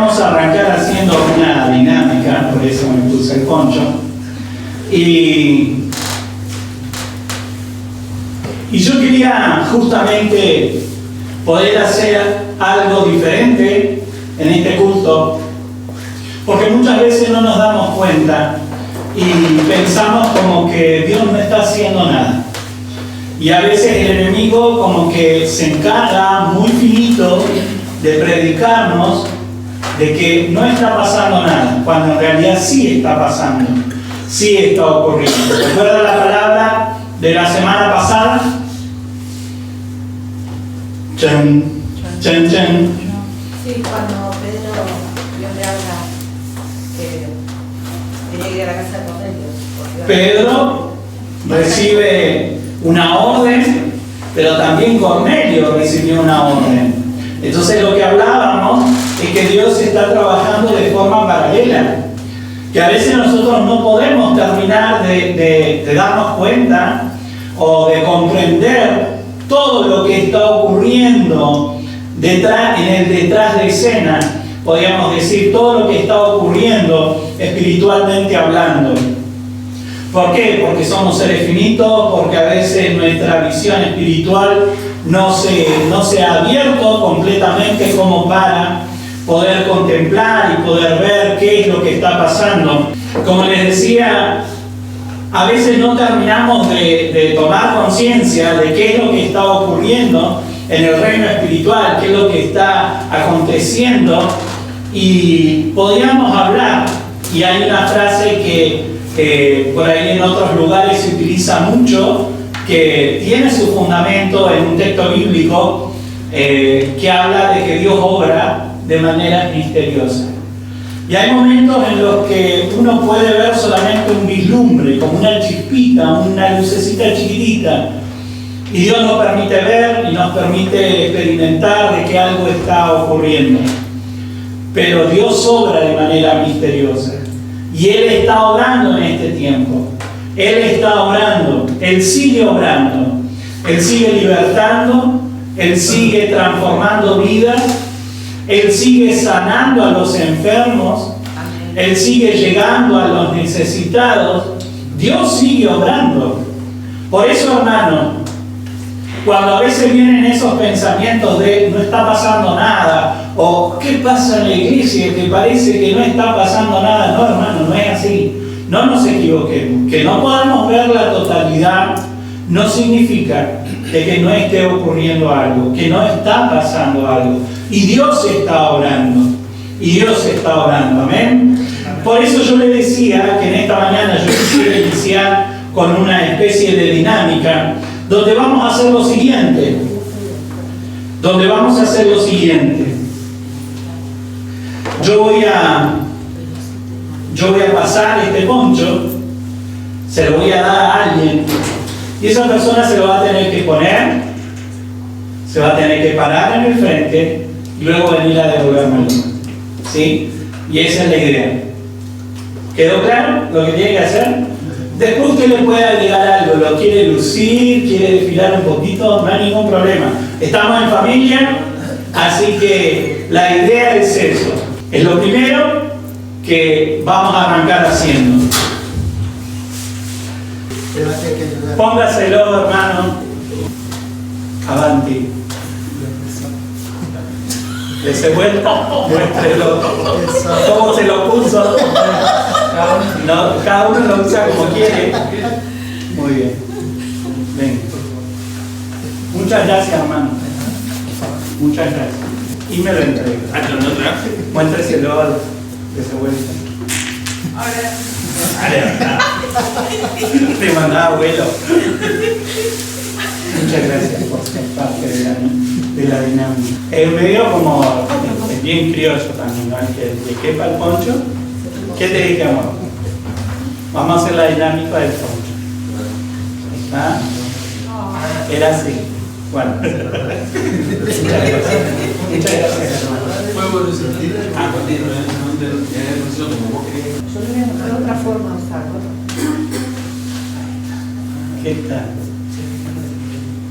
vamos a arrancar haciendo una dinámica, por eso me puse el poncho. Y yo quería justamente poder hacer algo diferente en este culto, porque muchas veces no nos damos cuenta y pensamos como que Dios no está haciendo nada. Y a veces el enemigo como que se encarga muy finito de predicarnos de que no está pasando nada, cuando en realidad sí está pasando, sí está ocurriendo. ¿Recuerda la palabra de la semana pasada? Chan, chan, chan. Sí, cuando Pedro Dios le habla que tenía que ir a la casa de Cornelio. Pedro recibe una orden, pero también Cornelio recibió una orden. Entonces lo que hablábamos es que Dios está trabajando de forma paralela, que a veces nosotros no podemos terminar de darnos cuenta o de comprender todo lo que está ocurriendo en el detrás de escena, podríamos decir, todo lo que está ocurriendo espiritualmente hablando. ¿Por qué? Porque somos seres finitos, porque a veces nuestra visión espiritual no se ha abierto completamente como para poder contemplar y poder ver qué es lo que está pasando. Como les decía, a veces no terminamos de tomar conciencia de qué es lo que está ocurriendo en el reino espiritual, qué es lo que está aconteciendo, y podríamos hablar, y hay una frase que por ahí en otros lugares se utiliza mucho, que tiene su fundamento en un texto bíblico que habla de que Dios obra de manera misteriosa. Y hay momentos en los que uno puede ver solamente un vislumbre, como una chispita, una lucecita chiquitita, y Dios nos permite ver y nos permite experimentar de que algo está ocurriendo. Pero Dios obra de manera misteriosa. Y Él está obrando en este tiempo. Él está obrando. Él sigue obrando. Él sigue libertando. Él sigue transformando vidas. Él sigue sanando a los enfermos. Él sigue llegando a los necesitados. Dios sigue obrando. Por eso, hermano, cuando a veces vienen esos pensamientos de no está pasando nada, o ¿qué pasa en la iglesia? Que parece que no está pasando nada. No, hermano, no es así. No nos equivoquemos. Que no podamos ver la totalidad no significa de que no esté ocurriendo algo, que no está pasando algo. Y Dios está orando. Y Dios está orando. Amén. Por eso yo le decía que en esta mañana yo quisiera iniciar con una especie de dinámica donde vamos a hacer lo siguiente. Yo voy a pasar este poncho, se lo voy a dar a alguien, y esa persona se lo va a tener que poner, se va a tener que parar en el frente y luego venir a devolverme. ¿Sí? Y esa es la idea. ¿Quedó claro lo que tiene que hacer? Después usted le puede agregar algo, lo quiere lucir, quiere desfilar un poquito, no hay ningún problema. Estamos en familia, así que la idea es eso. Es lo primero que vamos a arrancar haciendo. Póngaselo, hermano. Avanti. Dese vuelta, muéstrelo. ¿Cómo se lo puso? No, cada uno lo usa como quiere. Muy bien. Ven. Muchas gracias, hermano. Muchas gracias. Y me lo entrega. Muéstreselo de esa vuelta. Te mandaba abuelo. Muchas gracias por ser parte de la dinámica. Es medio como es bien criollo también, ¿no? Que le quepa el poncho. ¿Qué te dije, amor? Vamos a hacer la dinámica del poncho. ¿Ah? Era así. Bueno. Muchas gracias. Muchas gracias, hermano. Yo le voy a buscar otra forma de usarlo. ¿Qué tal?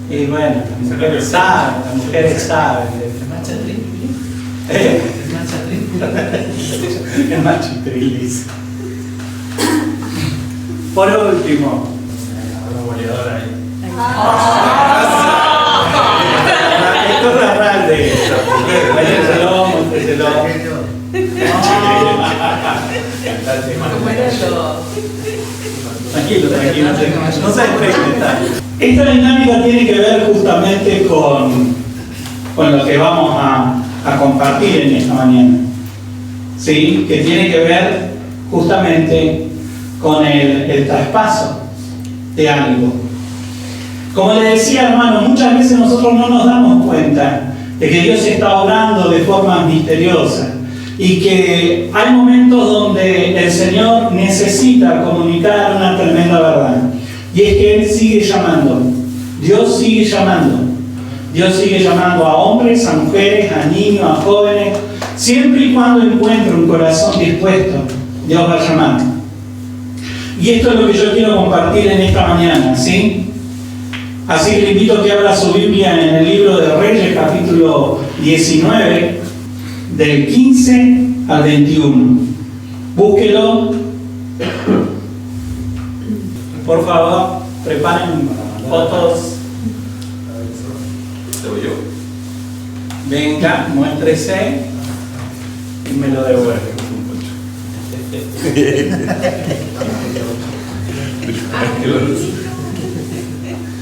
Y bueno, las mujeres saben. ¿Eh? El más chistrilis. Por último, esto es real de eso. Tranquilo, no se despegue. Esta dinámica tiene que ver justamente con lo que vamos a compartir en esta mañana. ¿Sí? Que tiene que ver justamente con el traspaso de algo. Como le decía, hermano, muchas veces nosotros no nos damos cuenta de que Dios está obrando de forma misteriosa y que hay momentos donde el Señor necesita comunicar una tremenda verdad. Y es que Él sigue llamando. Dios sigue llamando. Dios sigue llamando a hombres, a mujeres, a niños, a jóvenes. Siempre y cuando encuentre un corazón dispuesto, Dios va a llamar. Y esto es lo que yo quiero compartir en esta mañana, ¿sí? Así que le invito a que abra su Biblia en el libro de Reyes, capítulo 19, del 15 al 21. Búsquelo. Por favor, preparen fotos. Venga, muéstrese y me lo devuelve.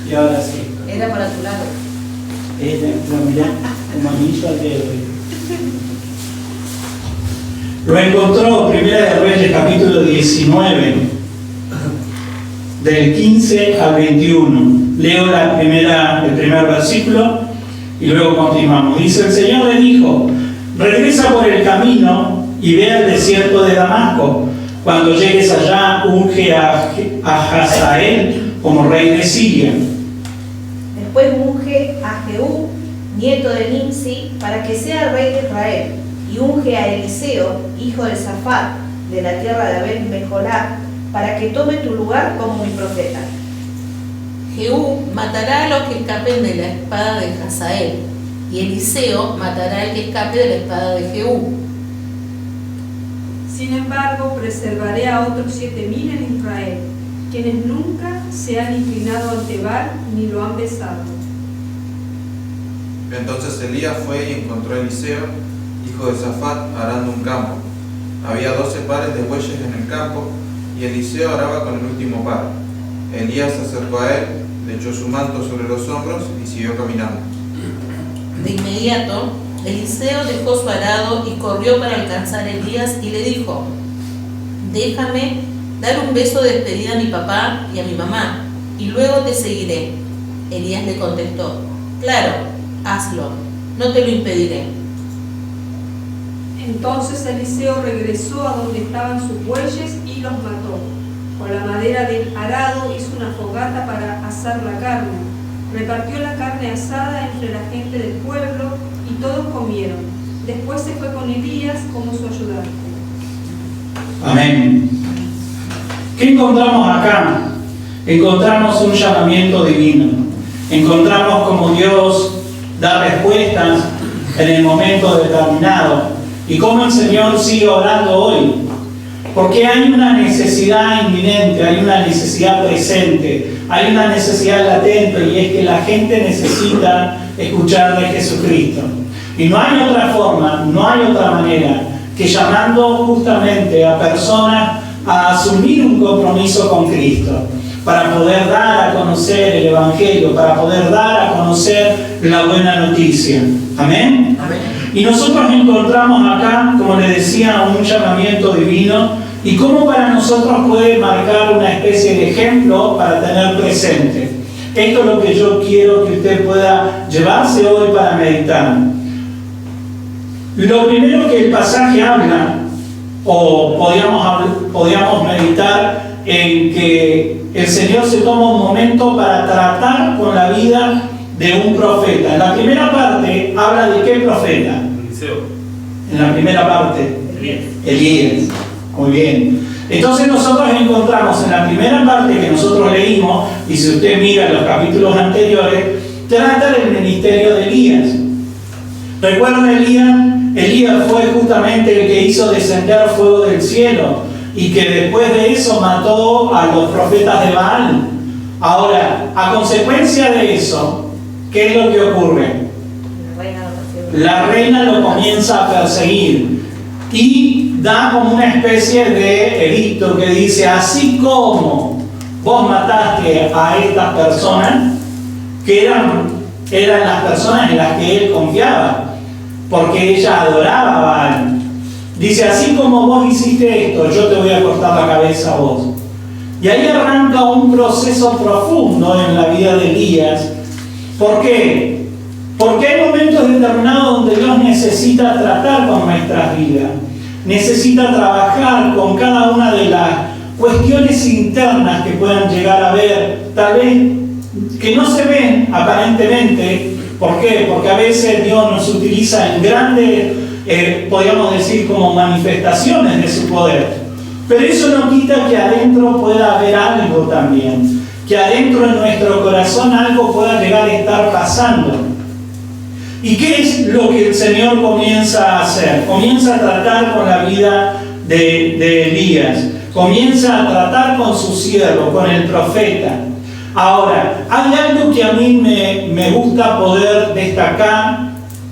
Y ahora sí. Era para tu lado. Lo mirá, como anillo al dedo. Lo encontró Primera de Reyes, capítulo 19, del 15 al 21. Leo el primer versículo y luego continuamos. Dice: el Señor le dijo: regresa por el camino y ve al desierto de Damasco. Cuando llegues allá, unge a Hazael como rey de Siria. Después unge a Jehú, nieto de Nimsi, para que sea rey de Israel. Y unge a Eliseo, hijo de Safat, de la tierra de Abel-Meholá, para que tome tu lugar como mi profeta. Jehú matará a los que escapen de la espada de Hazael, y Eliseo matará al que escape de la espada de Jehú. Sin embargo, preservaré a otros 7,000 en Israel, quienes nunca se han inclinado ante Baal ni lo han besado. Entonces Elías fue y encontró a Eliseo, hijo de Safat, arando un campo. Había 12 pares de bueyes en el campo, y Eliseo araba con el último par. Elías se acercó a él, le echó su manto sobre los hombros y siguió caminando. De inmediato, Eliseo dejó su arado y corrió para alcanzar a Elías y le dijo: déjame dar un beso de despedida a mi papá y a mi mamá, y luego te seguiré. Elías le contestó: claro, hazlo, no te lo impediré. Entonces Eliseo regresó a donde estaban sus bueyes y los mató. Con la madera del arado hizo una fogata para asar la carne. Repartió la carne asada entre la gente del pueblo y todos comieron. Después se fue con Elías como su ayudante. Amén. ¿Qué encontramos acá? Encontramos un llamamiento divino. Encontramos como Dios da respuestas en el momento determinado. Y cómo el Señor sigue orando hoy. Porque hay una necesidad inminente, hay una necesidad presente, hay una necesidad latente, y es que la gente necesita escuchar de Jesucristo. Y no hay otra forma, no hay otra manera que llamando justamente a personas a asumir un compromiso con Cristo, para poder dar a conocer el Evangelio, para poder dar a conocer la buena noticia. ¿Amén? Amén. Y nosotros encontramos acá, como les decía, un llamamiento divino, y cómo para nosotros puede marcar una especie de ejemplo para tener presente. Esto es lo que yo quiero que usted pueda llevarse hoy para meditar. Lo primero que el pasaje habla, o podríamos meditar en que el Señor se toma un momento para tratar con la vida de un profeta. En la primera parte habla de qué profeta. Eliseo. En la primera parte, Elías. Muy bien. Entonces nosotros encontramos en la primera parte que nosotros leímos, y si usted mira los capítulos anteriores, trata del ministerio de Elías. ¿Recuerdan Elías? Elías fue justamente el que hizo descender fuego del cielo y que después de eso mató a los profetas de Baal. Ahora, a consecuencia de eso, ¿qué es lo que ocurre? La reina lo comienza a perseguir y da como una especie de edicto que dice: así como vos mataste a estas personas, que eran las personas en las que él confiaba, porque ella adoraba a Baal. Dice: así como vos hiciste esto, yo te voy a cortar la cabeza a vos. Y ahí arranca un proceso profundo en la vida de Elías. ¿Por qué? Porque hay momentos determinados donde Dios necesita tratar con nuestras vidas. Necesita trabajar con cada una de las cuestiones internas que puedan llegar a ver, tal vez que no se ven aparentemente. ¿Por qué? Porque a veces Dios nos utiliza en grandes, podríamos decir, como manifestaciones de su poder. Pero eso no quita que adentro pueda haber algo también, que adentro en nuestro corazón algo pueda llegar a estar pasando. ¿Y qué es lo que el Señor comienza a hacer? Comienza a tratar con la vida de Elías, comienza a tratar con su siervo, con el profeta. Ahora, hay algo que a mí me gusta poder destacar,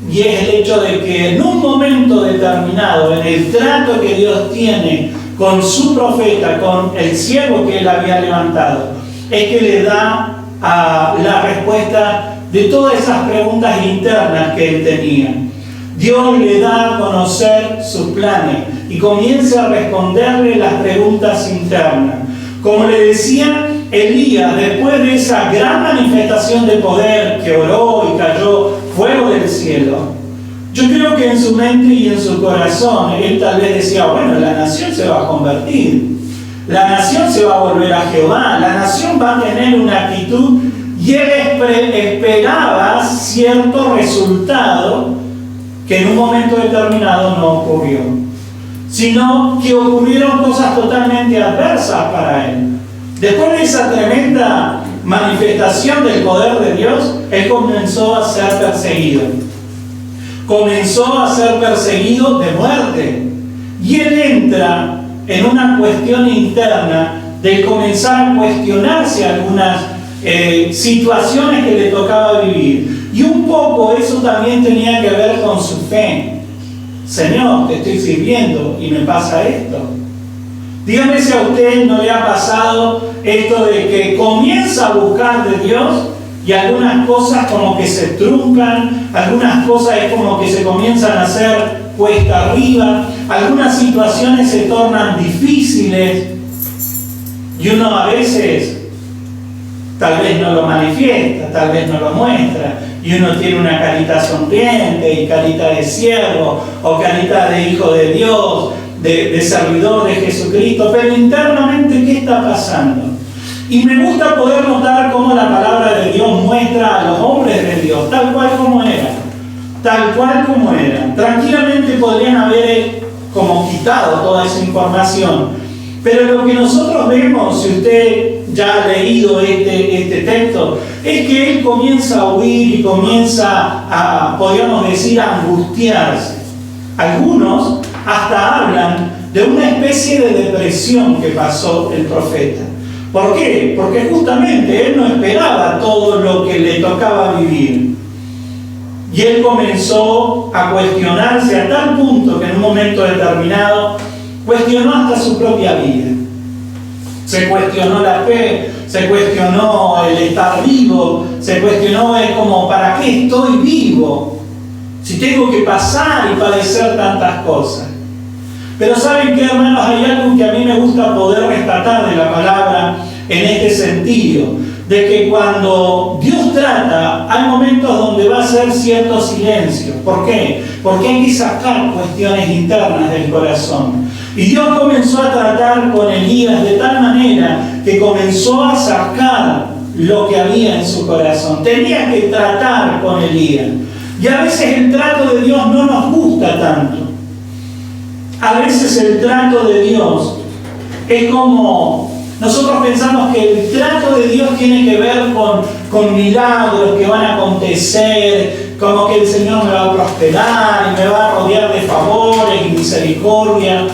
y es el hecho de que en un momento determinado, en el trato que Dios tiene con su profeta, con el siervo que él había levantado, es que le da la respuesta de todas esas preguntas internas que él tenía. Dios le da a conocer sus planes y comienza a responderle las preguntas internas. Como le decía, Elías, después de esa gran manifestación de poder que oró y cayó fuego del cielo, yo creo que en su mente y en su corazón, él tal vez decía: bueno, la nación se va a convertir, la nación se va a volver a Jehová, la nación va a tener una actitud, y él esperaba cierto resultado que en un momento determinado no ocurrió, sino que ocurrieron cosas totalmente adversas para él. Después de esa tremenda manifestación del poder de Dios, él comenzó a ser perseguido. Comenzó a ser perseguido de muerte. Y él entra en una cuestión interna de comenzar a cuestionarse algunas situaciones que le tocaba vivir. Y un poco eso también tenía que ver con su fe. Señor, te estoy sirviendo y me pasa esto. Dígame si a usted no le ha pasado esto de que comienza a buscar de Dios y algunas cosas como que se truncan, algunas cosas es como que se comienzan a hacer cuesta arriba, algunas situaciones se tornan difíciles y uno a veces tal vez no lo manifiesta, tal vez no lo muestra, y uno tiene una carita sonriente y carita de siervo o carita de hijo de Dios, de servidor de Jesucristo, pero internamente ¿qué está pasando? Y me gusta poder notar cómo la palabra de Dios muestra a los hombres de Dios tal cual como eran, tal cual como eran. Tranquilamente podrían haber como quitado toda esa información, pero lo que nosotros vemos, si usted ya ha leído este texto, es que él comienza a huir y comienza a, podríamos decir, a angustiarse. Algunos hasta hablan de una especie de depresión que pasó el profeta. ¿Por qué? Porque justamente él no esperaba todo lo que le tocaba vivir. Y él comenzó a cuestionarse a tal punto que en un momento determinado cuestionó hasta su propia vida. Se cuestionó la fe, se cuestionó el estar vivo, se cuestionó como ¿para qué estoy vivo? Si tengo que pasar y padecer tantas cosas. Pero ¿saben qué, hermanos? Hay algo que a mí me gusta poder rescatar de la palabra en este sentido, de que cuando Dios trata, hay momentos donde va a ser cierto silencio. ¿Por qué? Porque hay que sacar cuestiones internas del corazón. Y Dios comenzó a tratar con Elías de tal manera que comenzó a sacar lo que había en su corazón. Tenía que tratar con Elías. Y a veces el trato de Dios no nos gusta tanto. A veces el trato de Dios es como... Nosotros pensamos que el trato de Dios tiene que ver con milagros que van a acontecer, como que el Señor me va a prosperar y me va a rodear de favores y misericordia.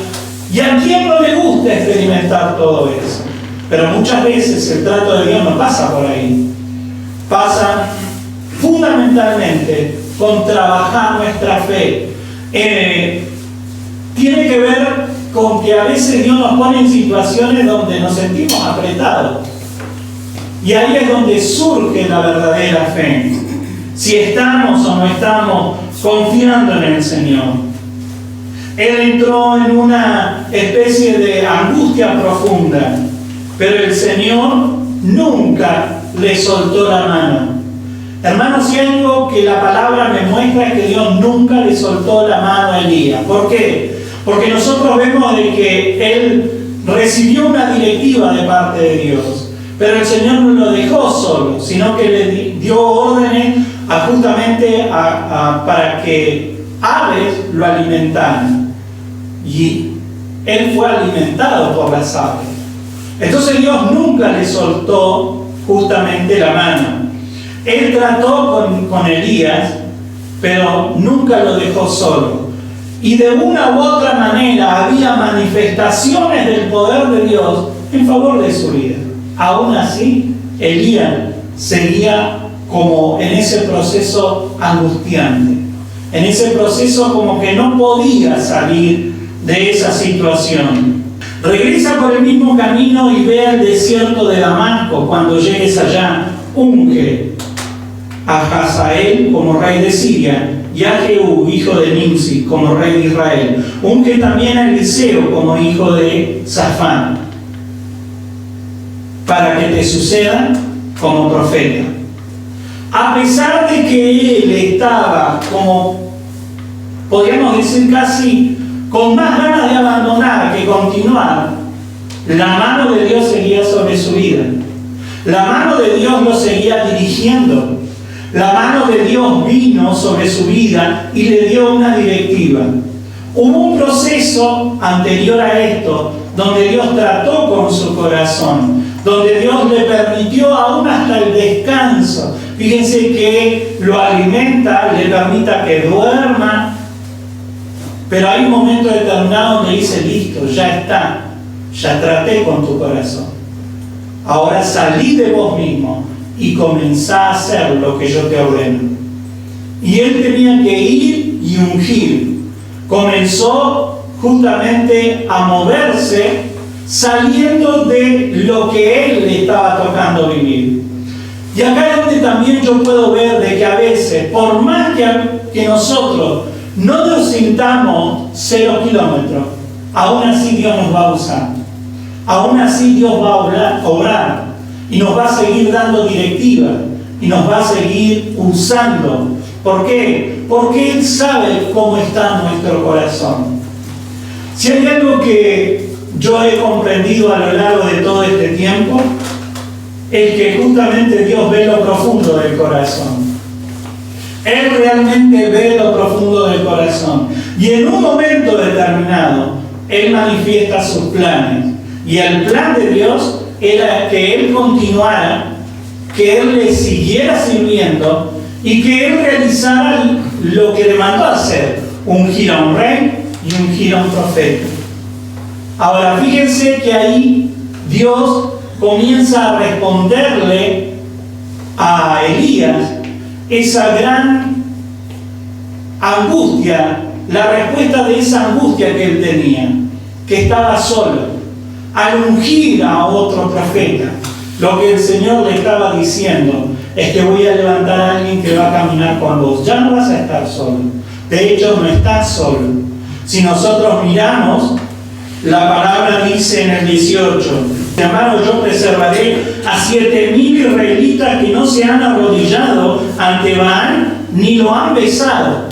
¿Y a quién no le gusta experimentar todo eso? Pero muchas veces el trato de Dios no pasa por ahí. Pasa fundamentalmente con trabajar nuestra fe. Tiene que ver con que a veces Dios nos pone en situaciones donde nos sentimos apretados. Y ahí es donde surge la verdadera fe. Si estamos o no estamos confiando en el Señor. Él entró en una especie de angustia profunda, pero el Señor nunca le soltó la mano. Hermanos, si algo que la palabra me muestra es que Dios nunca le soltó la mano a Elías. ¿Por qué? Porque nosotros vemos de que él recibió una directiva de parte de Dios, pero el Señor no lo dejó solo, sino que le dio órdenes justamente para que aves lo alimentaran. Y él fue alimentado por las aves. Entonces Dios nunca le soltó justamente la mano. Él trató con Elías, pero nunca lo dejó solo. Y de una u otra manera había manifestaciones del poder de Dios en favor de su vida. Aún así, Elías seguía como en ese proceso angustiante, en ese proceso como que no podía salir de esa situación. Regresa por el mismo camino y ve al desierto de Damasco. Cuando llegues allá, unge a Hazael como rey de Siria y a Jehú, hijo de Nimsi, como rey de Israel. Unge también a Eliseo como hijo de Safán, para que te suceda como profeta. A pesar de que él estaba como, podríamos decir casi con más ganas de abandonar que continuar, la mano de Dios seguía sobre su vida. La mano de Dios lo seguía dirigiendo. La mano de Dios vino sobre su vida y le dio una directiva. Hubo un proceso anterior a esto donde Dios trató con su corazón, donde Dios le permitió aún hasta el descanso. Fíjense que lo alimenta, le permita que duerma, pero hay un momento determinado donde dice: listo, ya está, ya traté con tu corazón. Ahora salí de vos mismo y comenzá a hacer lo que yo te ordeno. Y él tenía que ir y ungir. Comenzó justamente a moverse saliendo de lo que él le estaba tocando vivir. Y acá es donde también yo puedo ver de que a veces, por más que nosotros no nos sintamos 0 kilómetros, aún así Dios nos va a usar. Aún así Dios va a obrar y nos va a seguir dando directivas y nos va a seguir usando. ¿Por qué? Porque Él sabe cómo está nuestro corazón. Si hay algo que yo he comprendido a lo largo de todo este tiempo, es que justamente Dios ve lo profundo del corazón. Él realmente ve lo profundo del corazón. Y en un momento determinado, Él manifiesta sus planes. Y el plan de Dios era que Él continuara, que Él le siguiera sirviendo y que Él realizara lo que le mandó hacer: ungir a un rey y ungir a un profeta. Ahora, fíjense que ahí Dios comienza a responderle a Elías esa gran angustia, la respuesta de esa angustia que él tenía, que estaba solo. Al ungir a otro profeta, lo que el Señor le estaba diciendo es que voy a levantar a alguien que va a caminar con vos. Ya no vas a estar solo. De hecho, no estás solo. Si nosotros miramos, la palabra dice en el 18: hermano, yo preservaré a 7,000 israelitas que no se han arrodillado ante Baal ni lo han besado.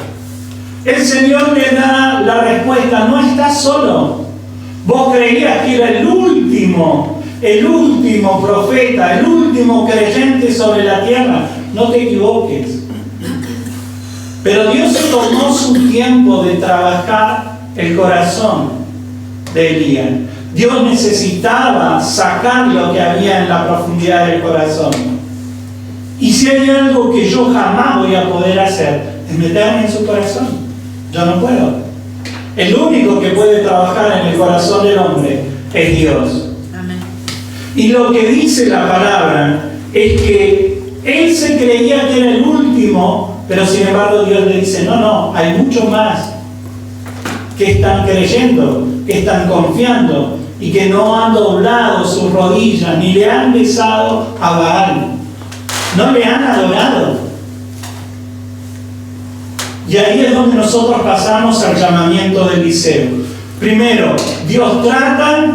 El Señor le da la respuesta: no estás solo. Vos creías que era el último profeta, el último creyente sobre la tierra. No te equivoques. Pero Dios se tomó su tiempo de trabajar el corazón de Elías. Dios necesitaba sacar lo que había en la profundidad del corazón. Y si hay algo que yo jamás voy a poder hacer, es meterme en su corazón. Yo no puedo. El único que puede trabajar en el corazón del hombre es Dios. Amén. Y lo que dice la palabra es que él se creía que era el último, pero sin embargo Dios le dice, no, hay muchos más que están creyendo, que están confiando y que no han doblado sus rodillas ni le han besado a Baal. No le han adorado. Y ahí es donde nosotros pasamos al llamamiento de Eliseo. Primero, Dios trata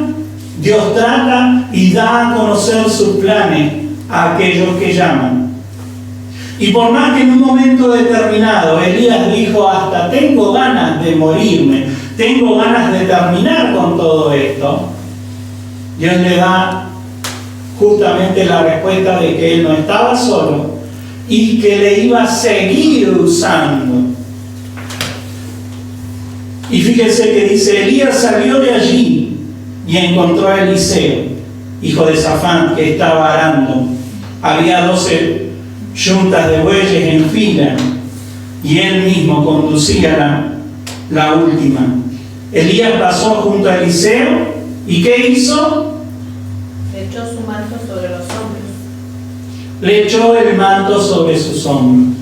y da a conocer sus planes a aquellos que llaman. Y por más que en un momento determinado Elías dijo, hasta tengo ganas de morirme, tengo ganas de terminar con todo esto, Dios le da justamente la respuesta de que él no estaba solo y que le iba a seguir usando. Y fíjense que dice, Elías salió de allí y encontró a Eliseo, hijo de Safán, que estaba arando. Había 12 yuntas de bueyes en fila y él mismo conducía la última. Elías pasó junto a Eliseo y ¿qué hizo? Le echó su manto sobre los hombros. Le echó el manto sobre sus hombros.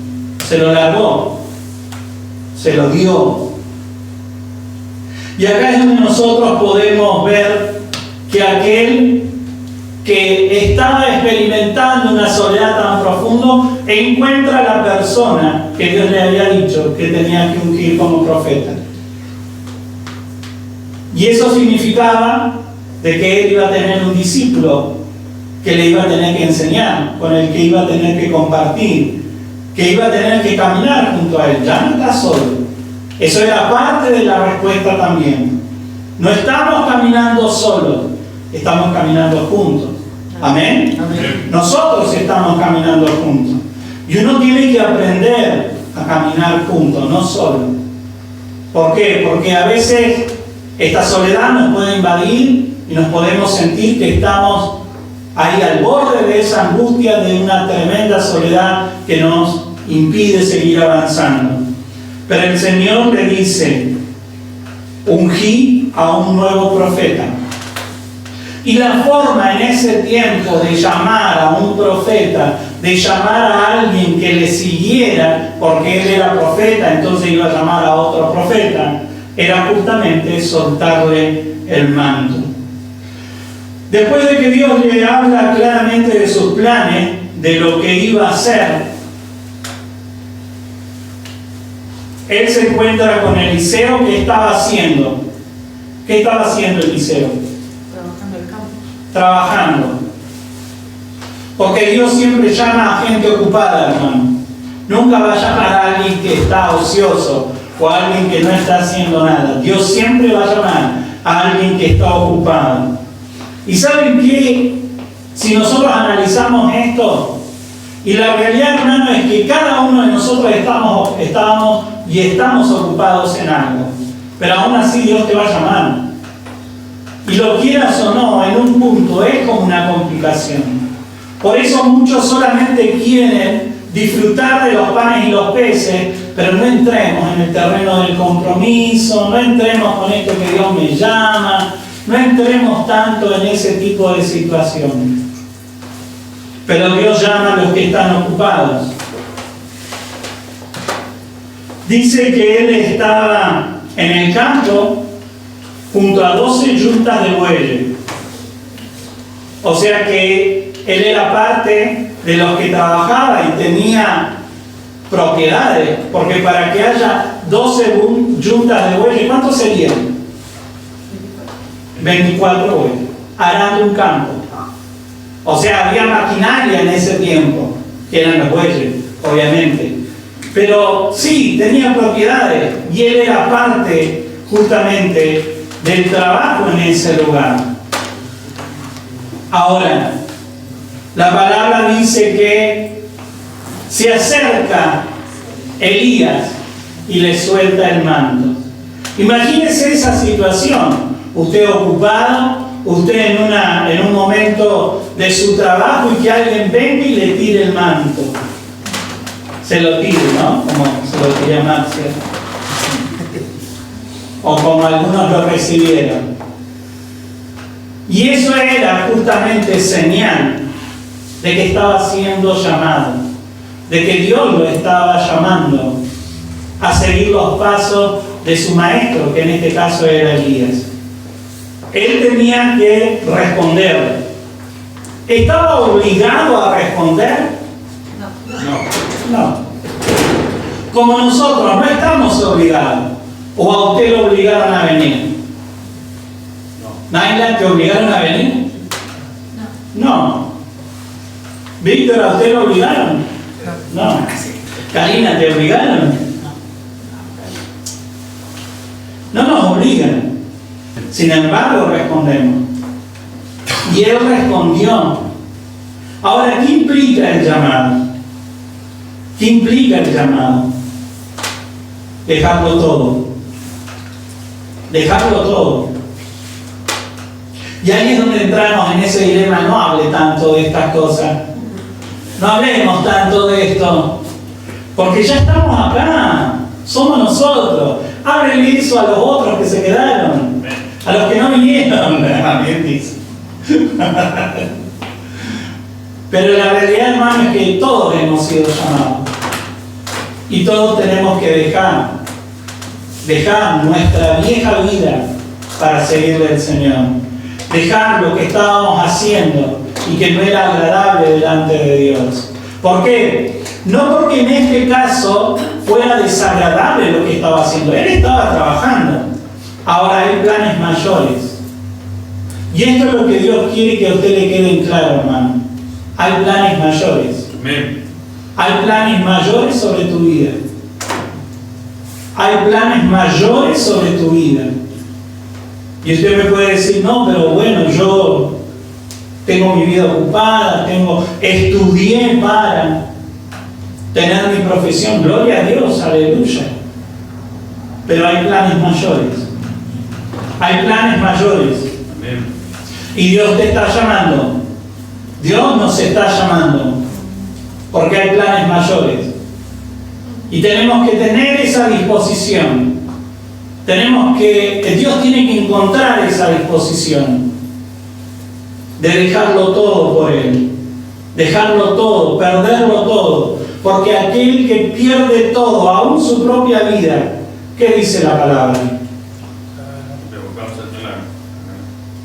Se lo largó. Se lo dio. Y acá es donde nosotros podemos ver que aquel que estaba experimentando una soledad tan profunda encuentra a la persona que Dios le había dicho que tenía que ungir como profeta. Y eso significaba de que él iba a tener un discípulo que le iba a tener que enseñar, con el que iba a tener que compartir, que iba a tener que caminar junto a él. Ya no está solo. Eso era parte de la respuesta también. No estamos caminando solos, estamos caminando juntos. ¿Amén? Amén. Nosotros estamos caminando juntos. Y uno tiene que aprender a caminar juntos, no solo. ¿Por qué? Porque a veces esta soledad nos puede invadir y nos podemos sentir que estamos ahí al borde de esa angustia, de una tremenda soledad que nos impide seguir avanzando. Pero el Señor le dice, ungí a un nuevo profeta. Y la forma en ese tiempo de llamar a un profeta, de llamar a alguien que le siguiera, porque él era profeta, entonces iba a llamar a otro profeta, era justamente soltarle el manto. Después de que Dios le habla claramente de sus planes, de lo que iba a hacer, él se encuentra con Eliseo. ¿Qué estaba haciendo? ¿Qué estaba haciendo Eliseo? Trabajando el campo. Trabajando. Porque Dios siempre llama a gente ocupada, hermano. Nunca va a llamar a alguien que está ocioso o a alguien que no está haciendo nada. Dios siempre va a llamar a alguien que está ocupado. ¿Y saben qué? Si nosotros analizamos esto, y la realidad, hermano, es que cada uno de nosotros estamos ocupados en algo. Pero aún así Dios te va a llamar. Y lo quieras o no, en un punto es como una complicación. Por eso muchos solamente quieren disfrutar de los panes y los peces, pero no entremos en el terreno del compromiso, no entremos con esto que Dios me llama, no entremos tanto en ese tipo de situaciones. Pero Dios llama a los que están ocupados. Dice que él estaba en el campo junto a 12 yuntas de bueyes. O sea que él era parte de los que trabajaba y tenía propiedades, porque para que haya 12 yuntas de bueyes, ¿cuántos serían? 24 bueyes, arando un campo. O sea, había maquinaria en ese tiempo, que eran los bueyes, obviamente. Pero sí, tenía propiedades y él era parte justamente del trabajo en ese lugar. Ahora, la palabra dice que se acerca Elías y le suelta el manto. Imagínese esa situación, usted ocupado, usted en un momento de su trabajo y que alguien venga y le tire el manto. Se lo tire, ¿no? Como se lo tiré a Maxia. O como algunos lo recibieron. Y eso era justamente señal de que estaba siendo llamado, de que Dios lo estaba llamando a seguir los pasos de su maestro, que en este caso era Elías. Él tenía que responder. ¿Estaba obligado a responder? No. Como nosotros no estamos obligados. ¿O a usted lo obligaron a venir? ¿Naila, te obligaron a venir? No. ¿Víctor, a usted lo obligaron? No. Karina, ¿te obligaron? No nos obligan. Sin embargo, respondemos. Y él respondió. Ahora, ¿qué implica el llamado? ¿Qué implica el llamado? Dejarlo todo. Dejarlo todo. Y ahí es donde entramos en ese dilema. No hable tanto de estas cosas. No hablemos tanto de esto. Porque ya estamos acá. Somos nosotros. Ábrele eso a los otros que se quedaron. A los que no vinieron. Pero la realidad, hermano, es que todos hemos sido llamados. Y todos tenemos que dejar nuestra vieja vida para seguirle al Señor. Dejar lo que estábamos haciendo y que no era agradable delante de Dios. ¿Por qué? No porque en este caso fuera desagradable lo que estaba haciendo. Él estaba trabajando. Ahora hay planes mayores. Y esto es lo que Dios quiere que a usted le quede claro, hermano. Hay planes mayores. Amén. Hay planes mayores sobre tu vida. Hay planes mayores sobre tu vida. Y usted me puede decir, no, pero bueno, yo tengo mi vida ocupada, estudié para tener mi profesión. Gloria a Dios, aleluya. Pero hay planes mayores. Hay planes mayores. Amén. Y Dios te está llamando. Dios nos está llamando. Porque hay planes mayores. Y tenemos que tener esa disposición. Dios tiene que encontrar esa disposición de dejarlo todo por Él. Dejarlo todo, perderlo todo. Porque aquel que pierde todo, aún su propia vida, ¿qué dice la palabra?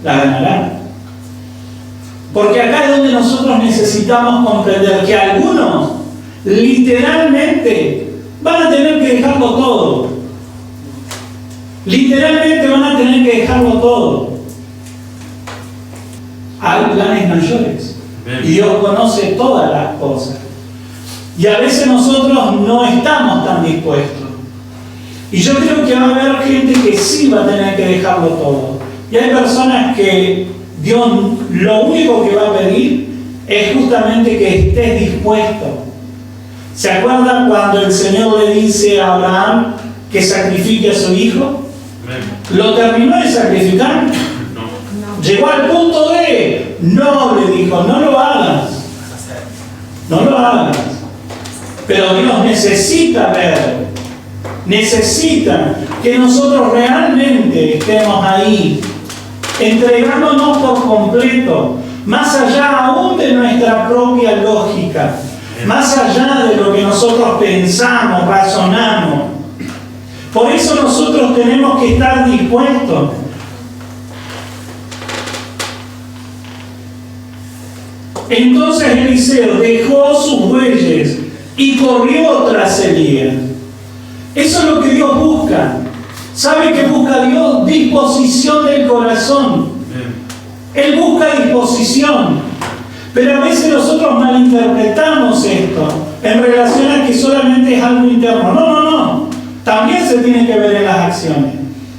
La ganará. Porque acá es donde nosotros necesitamos comprender que algunos literalmente van a tener que dejarlo todo. Literalmente van a tener que dejarlo todo. Hay planes mayores. Y Dios conoce todas las cosas. Y a veces nosotros no estamos tan dispuestos. Y yo creo que va a haber gente que sí va a tener que dejarlo todo. Y hay personas que Dios lo único que va a pedir es justamente que estés dispuesto. ¿Se acuerdan cuando el Señor le dice a Abraham que sacrifique a su hijo? ¿Lo terminó de sacrificar? No. Llegó al punto de, no, le dijo, no lo hagas. No lo hagas. Pero Dios necesita ver, necesita que nosotros realmente estemos ahí, entregándonos por completo, más allá aún de nuestra propia lógica, más allá de lo que nosotros pensamos, razonamos. Por eso nosotros tenemos que estar dispuestos. Entonces Eliseo dejó sus bueyes y corrió tras Elías. Eso es lo que Dios busca. ¿Sabe qué busca Dios? Disposición del corazón. Él busca disposición. Pero a veces nosotros malinterpretamos esto en relación a que solamente es algo interno. No. También se tiene que ver en las acciones.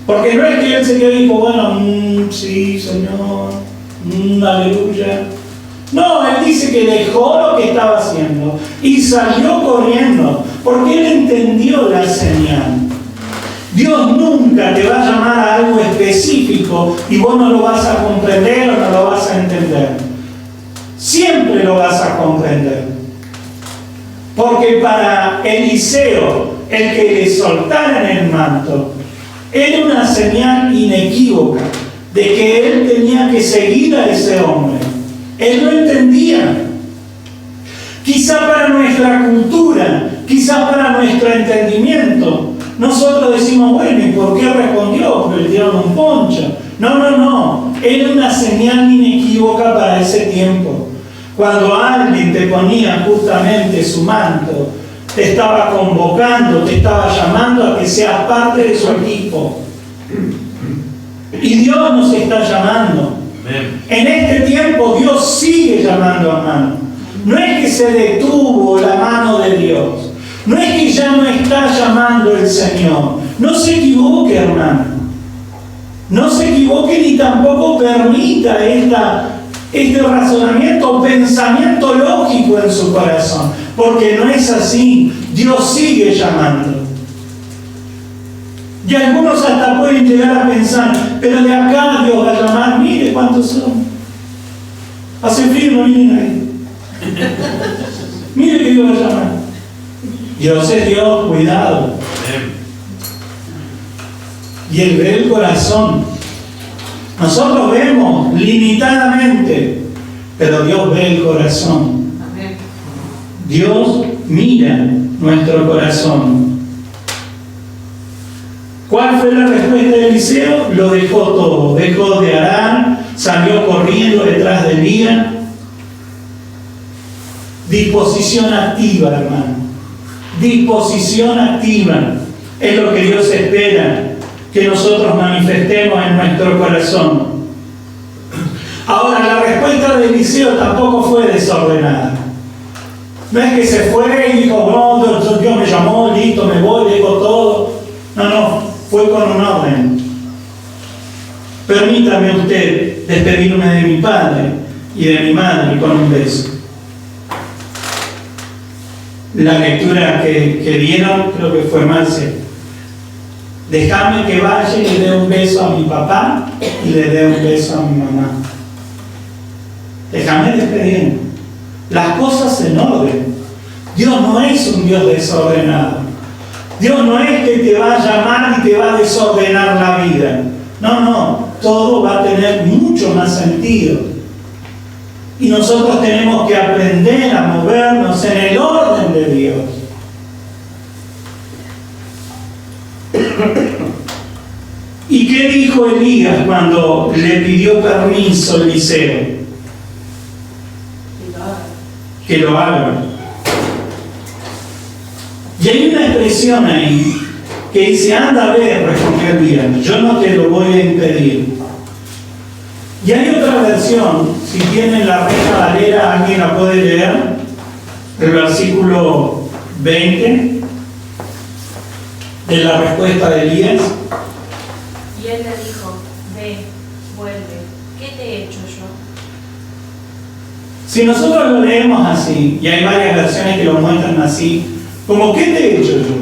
Porque no es que él se quede y dijo, bueno, sí, Señor, aleluya. No, él dice que dejó lo que estaba haciendo y salió corriendo, porque él entendió la señal. Dios nunca te va a llamar a algo específico y vos no lo vas a comprender o no lo vas a entender. Siempre lo vas a comprender. Porque para Eliseo, el que le soltaran el manto, era una señal inequívoca de que él tenía que seguir a ese hombre. Él no entendía. Quizá para nuestra cultura, quizá para nuestro entendimiento, nosotros decimos, bueno, ¿y por qué respondió? Porque le dieron un poncho. No. Era una señal inequívoca para ese tiempo. Cuando alguien te ponía justamente su manto, te estaba convocando, te estaba llamando a que seas parte de su equipo. Y Dios nos está llamando. En este tiempo Dios sigue llamando, hermano. No es que se detuvo la mano de Dios. No es que ya no está llamando el Señor. No se equivoque, hermano. No se equivoque ni tampoco permita este razonamiento o pensamiento lógico en su corazón. Porque no es así. Dios sigue llamando. Y algunos hasta pueden llegar a pensar, pero de acá Dios va a llamar, mire cuántos son. Hace frío, no vienen ahí. Mire que Dios va a llamar. Dios es Dios, cuidado. Y Él ve el corazón. Nosotros vemos limitadamente, pero Dios ve el corazón. Dios mira nuestro corazón. ¿Cuál fue la respuesta de Eliseo? Lo dejó todo. Dejó de arar, salió corriendo detrás de Elías. Disposición activa, hermano. Disposición activa. Es lo que Dios espera que nosotros manifestemos en nuestro corazón. Ahora, la respuesta de Eliseo tampoco fue desordenada. No es que se fue y dijo, no, Dios me llamó, listo, me voy, dejo todo. No. Fue con un orden. Permítame usted despedirme de mi padre y de mi madre con un beso. La lectura que dieron, creo que fue Marce. Déjame que vaya y le dé un beso a mi papá y le dé un beso a mi mamá. Déjame despedirme. Las cosas en orden. Dios no es un Dios desordenado. Dios no es que te va a llamar y te va a desordenar la vida. No, todo va a tener mucho más sentido. Y nosotros tenemos que aprender a movernos en el orden de Dios. ¿Y qué dijo Elías cuando le pidió permiso a Eliseo? Que lo haga. Y hay una expresión ahí que dice, anda a ver, respondió Elías, yo no te lo voy a impedir. Y hay otra versión, si tienen la Reina Valera, alguien la puede leer, el versículo 20 de la respuesta de Elías. Y él le dijo, ve, vuelve, ¿qué te he hecho yo? Si nosotros lo leemos así, y hay varias versiones que lo muestran así, como ¿qué te he hecho yo?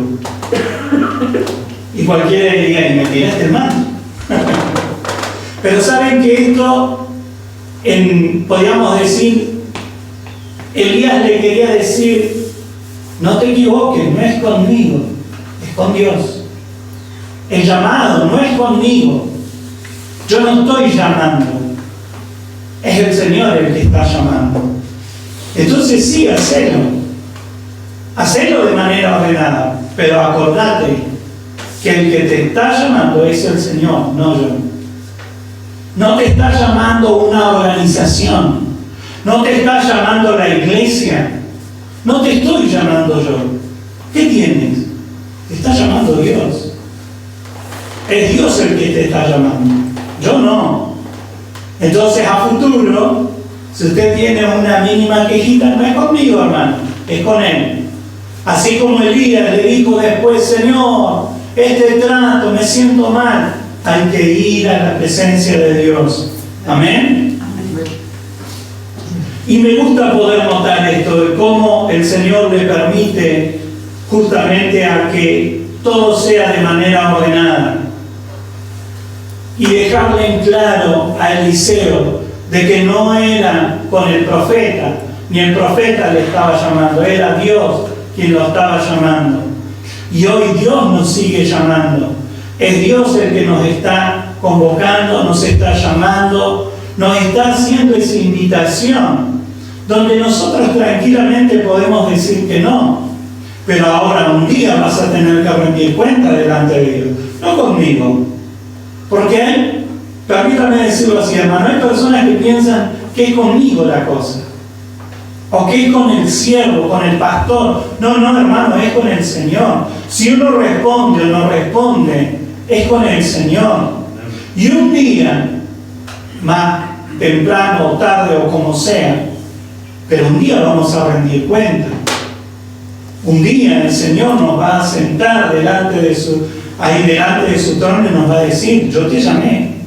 Y cualquiera diría, y me tiraste el manto. Pero saben que esto, podríamos decir, Elías le quería decir, no te equivoques, no es conmigo, es con Dios. El llamado no es conmigo. Yo no estoy llamando. Es el Señor el que está llamando. Entonces sí, hacelo. Hacelo de manera ordenada. Pero acordate que el que te está llamando es el Señor, no yo. No te está llamando una organización. No te está llamando la iglesia. No te estoy llamando yo. ¿Qué tienes? Te está llamando Dios. Es Dios el que te está llamando. Yo no. Entonces a futuro, si usted tiene una mínima quejita, no es conmigo, hermano, es con Él. Así como Elías le dijo después, Señor, este trato, me siento mal. Hay que ir a la presencia de Dios. Amén. Y me gusta poder notar esto, de cómo el Señor le permite justamente a que todo sea de manera ordenada. Y dejarle en claro a Eliseo de que no era con el profeta, ni el profeta le estaba llamando, era Dios quien lo estaba llamando. Y hoy Dios nos sigue llamando. Es Dios el que nos está convocando, nos está llamando, nos está haciendo esa invitación, donde nosotros tranquilamente podemos decir que no. Pero ahora un día vas a tener que rendir cuenta delante de Dios, no conmigo. Porque permítame decirlo así, hermano, hay personas que piensan que es conmigo la cosa, o que es con el siervo, con el pastor. No, hermano, es con el Señor. Si uno responde o no responde, es con el Señor. Y un día, más temprano o tarde o como sea, pero un día vamos a rendir cuenta. Un día el Señor nos va a sentar delante de su trono y nos va a decir: yo te llamé,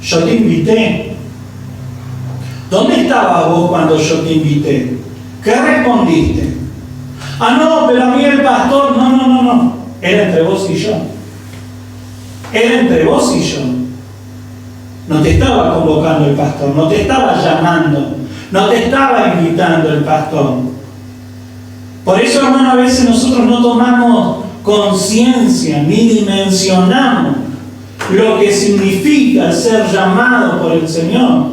yo te invité. ¿Dónde estabas vos cuando yo te invité? ¿Qué respondiste? No, pero a mí el pastor, no. Era entre vos y yo. Era entre vos y yo. No te estaba convocando el pastor, no te estaba llamando, no te estaba invitando el pastor. Por eso, hermano, a veces nosotros no tomamos conciencia ni dimensionamos lo que significa ser llamado por el Señor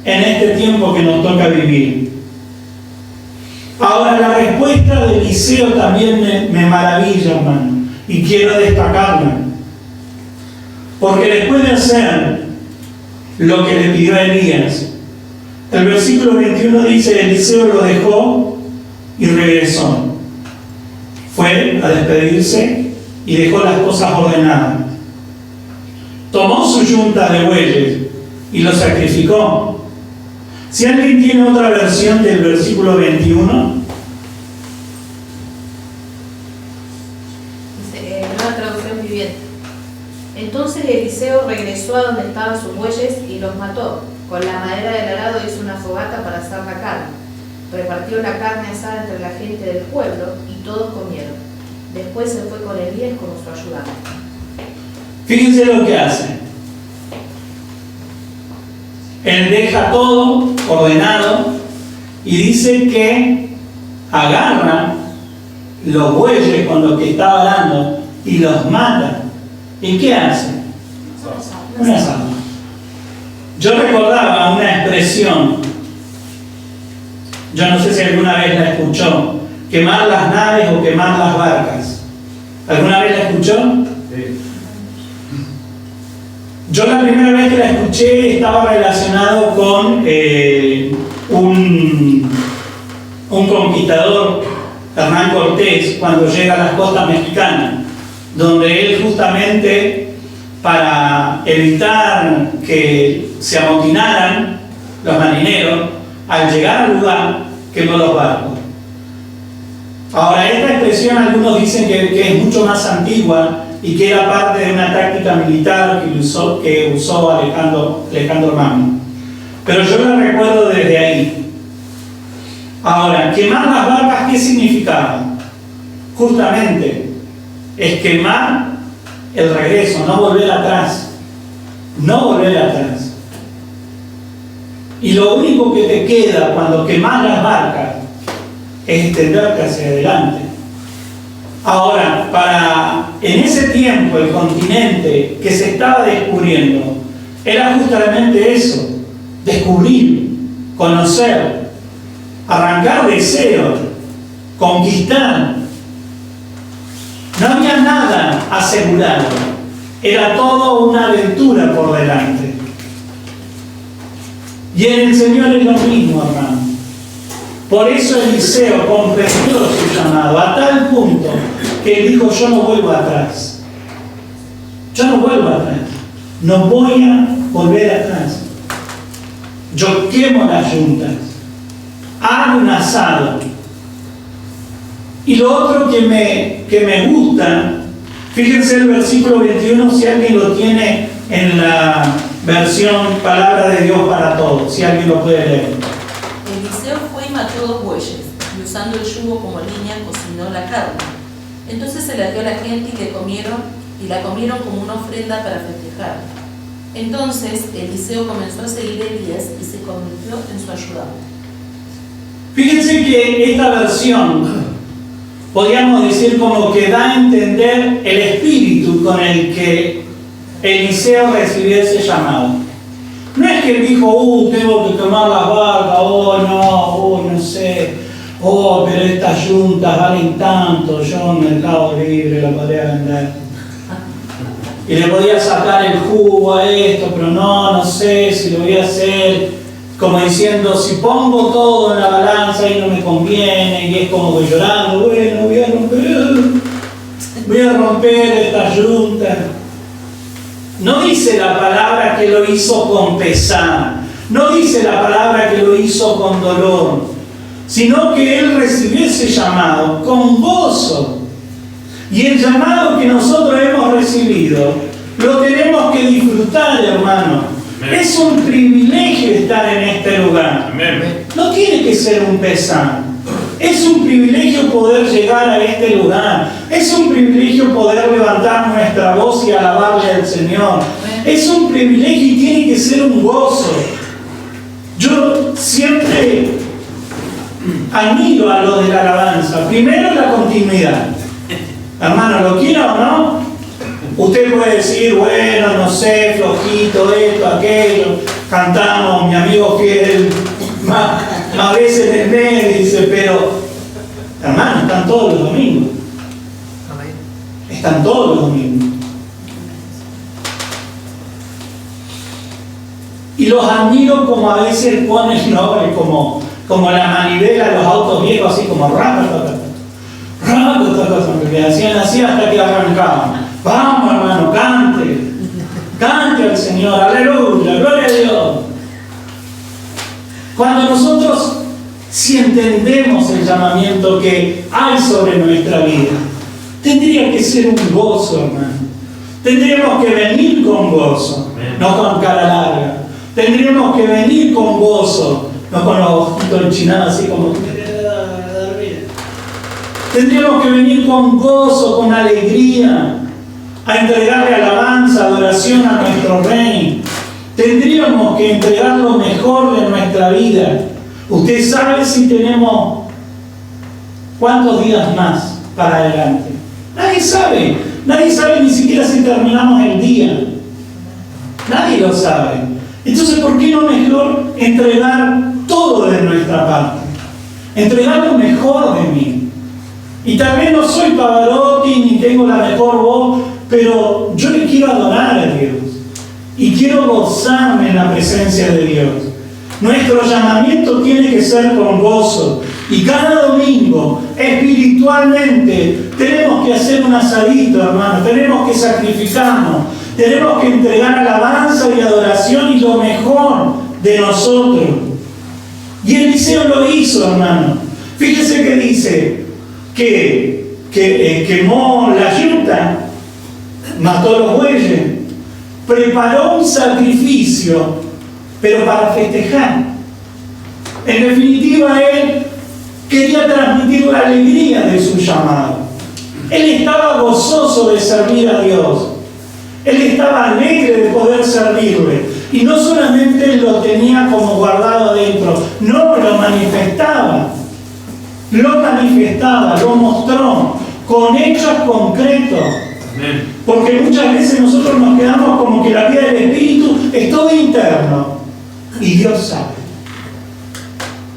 en este tiempo que nos toca vivir. Ahora, la respuesta de Eliseo también me maravilla, hermano, y quiero destacarla. Porque después de hacer lo que le pidió a Elías, el versículo 21 dice: Eliseo lo dejó y regresó. Fue a despedirse y dejó las cosas ordenadas. Tomó su yunta de bueyes y lo sacrificó. Si alguien tiene otra versión del versículo 21. Dice, nueva traducción viviente. Entonces Eliseo regresó a donde estaban sus bueyes y los mató. Con la madera del arado hizo una fogata para asar la carne. Repartió la carne asada entre la gente del pueblo y todos comieron. Después se fue con Elías como su ayudante. Fíjense lo que hace. Él deja todo ordenado y dice que agarra los bueyes con los que estaba hablando y los mata. ¿Y qué hace? Un asado. Yo recordaba una expresión, yo no sé si alguna vez la escuchó: quemar las naves o quemar las barcas. ¿Alguna vez la escuchó? Sí. Yo la primera vez que la escuché estaba relacionado con un conquistador, Hernán Cortés, cuando llega a las costas mexicanas, donde él justamente, para evitar que se amotinaran los marineros, al llegar al lugar, quemó los barcos. Ahora, esta expresión algunos dicen que es mucho más antigua y que era parte de una táctica militar que usó Alejandro Magno. Pero yo la recuerdo desde ahí. Ahora, quemar las barcas, ¿qué significaba? Justamente, es quemar el regreso, no volver atrás. No volver atrás. Y lo único que te queda cuando quemas las barcas es extenderte hacia adelante. Ahora, en ese tiempo, el continente que se estaba descubriendo era justamente eso: descubrir, conocer, arrancar de cero, conquistar. No había nada asegurado, era todo una aventura por delante. Y en el Señor es lo mismo, hermano. Por eso Eliseo comprendió su llamado a tal punto que él dijo: yo no vuelvo atrás. Yo no vuelvo atrás. No voy a volver atrás. Yo quemo las yuntas. Hago un asado. Y lo otro que me gusta, fíjense el versículo 21, si alguien lo tiene en la versión Palabra de Dios para Todos, si alguien lo puede leer. Eliseo fue y mató 2 bueyes, y usando el yugo como leña cocinó la carne. Entonces se la dio a la gente y la comieron como una ofrenda para festejar. Entonces Eliseo comenzó a seguir a Elías y se convirtió en su ayudante. Fíjense que esta versión, podríamos decir como que da a entender el espíritu con el que Eliseo recibió ese llamado. No es que él dijo, tengo que quemar las vacas, no sé, pero estas yuntas valen tanto, yo en Mercado Libre lo podría vender. Y le podía sacar el jugo a esto, pero no sé si lo voy a hacer. Como diciendo, si pongo todo en la balanza y no me conviene, y es como que llorando, bueno, voy a romper esta yunta. No dice la palabra que lo hizo con pesar, no dice la palabra que lo hizo con dolor, sino que él recibió ese llamado con gozo. Y el llamado que nosotros hemos recibido, lo tenemos que disfrutar, hermano. Es un privilegio estar en este lugar. No tiene que ser un pesar. Es un privilegio poder llegar a este lugar. Es un privilegio poder levantar nuestra voz y alabarle al Señor. Es un privilegio y tiene que ser un gozo. Yo siempre admiro a lo de la alabanza. Primero, la continuidad. Hermano, ¿lo quiera o no? Usted puede decir, bueno, no sé, flojito, esto, aquello, cantamos, mi amigo fiel, más veces en el mes, dice, pero, hermano, están todos los domingos. Están todos los domingos. Y los admiro como a veces ponen, ¿no? Como la manivela de los autos viejos, así como que hacían así hasta que arrancaban. Vamos, hermano, cante al Señor, aleluya, gloria a Dios. Cuando nosotros, si entendemos el llamamiento que hay sobre nuestra vida, tendría que ser un gozo, hermano. Tendríamos que venir con gozo, no con cara larga. Tendríamos que venir con gozo, no con los ojitos enchinados así como... Tendríamos que venir con gozo, con alegría, a entregarle alabanza, adoración a nuestro Rey. Tendríamos que entregar lo mejor de nuestra vida. Usted sabe si tenemos cuántos días más para adelante. Nadie sabe. Nadie sabe ni siquiera si terminamos el día. Nadie lo sabe. Entonces, ¿por qué no mejor entregar todo de nuestra parte? Entregar lo mejor de mí. Y también no soy Pavarotti ni tengo la mejor voz, pero yo le quiero adorar a Dios. Y quiero gozarme en la presencia de Dios. Nuestro llamamiento tiene que ser con gozo. Y cada domingo, espiritualmente, tenemos que hacer un asadito, hermano. Tenemos que sacrificarnos. Tenemos que entregar alabanza y adoración y lo mejor de nosotros. Y Eliseo lo hizo, hermano. Fíjese que dice que quemó la yuta, mató los bueyes, preparó un sacrificio, pero para festejar. En definitiva, él quería transmitir la alegría de su llamado. Él estaba gozoso de servir a Dios. Él estaba alegre de poder servirle. Y no solamente lo tenía como guardado adentro, no, lo manifestaba. Lo mostró con hechos concretos. Porque muchas veces nosotros nos quedamos como que la vida del Espíritu es todo interno y Dios sabe.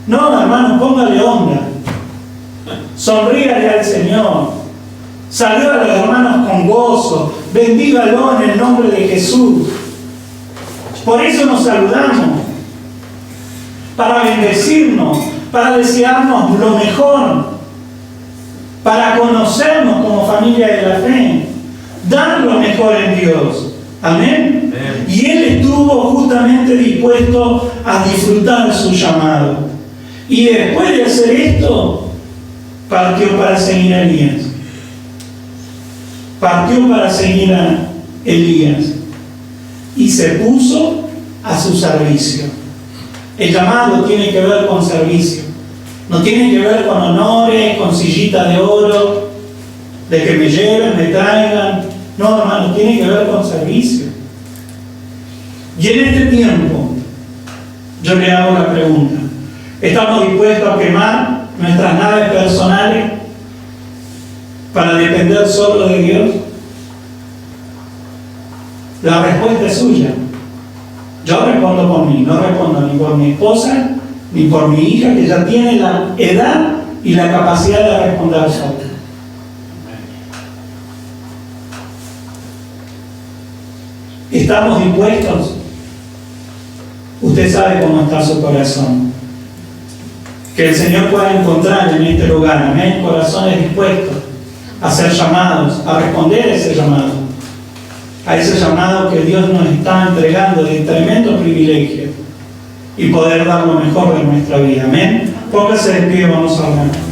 No, hermano, póngale onda. Sonríale al Señor. Saluda a los hermanos con gozo. Bendígalo en el nombre de Jesús. Por eso nos saludamos. Para bendecirnos, para desearnos lo mejor, para conocernos como familia de la fe, dar lo mejor en Dios. Amén. Y él estuvo justamente dispuesto a disfrutar su llamado. Y después de hacer esto, partió para seguir a Elías. Partió para seguir a Elías. Y se puso a su servicio. El llamado tiene que ver con servicio. No tiene que ver con honores, con sillita de oro. de que me lleven, me traigan. No, hermano, tiene que ver con servicio. Y en este tiempo, yo le hago una pregunta. ¿Estamos dispuestos a quemar nuestras naves personales para depender solo de Dios? La respuesta es suya. Yo respondo por mí, no respondo ni por mi esposa, ni por mi hija, que ya tiene la edad y la capacidad de responder sola. ¿Estamos dispuestos? Usted sabe cómo está su corazón. Que el Señor pueda encontrar en este lugar, amén, corazones dispuestos a ser llamados, a responder a ese llamado. A ese llamado que Dios nos está entregando de tremendo privilegio y poder dar lo mejor de nuestra vida. Amén. Póngase de pie, vamos a orar.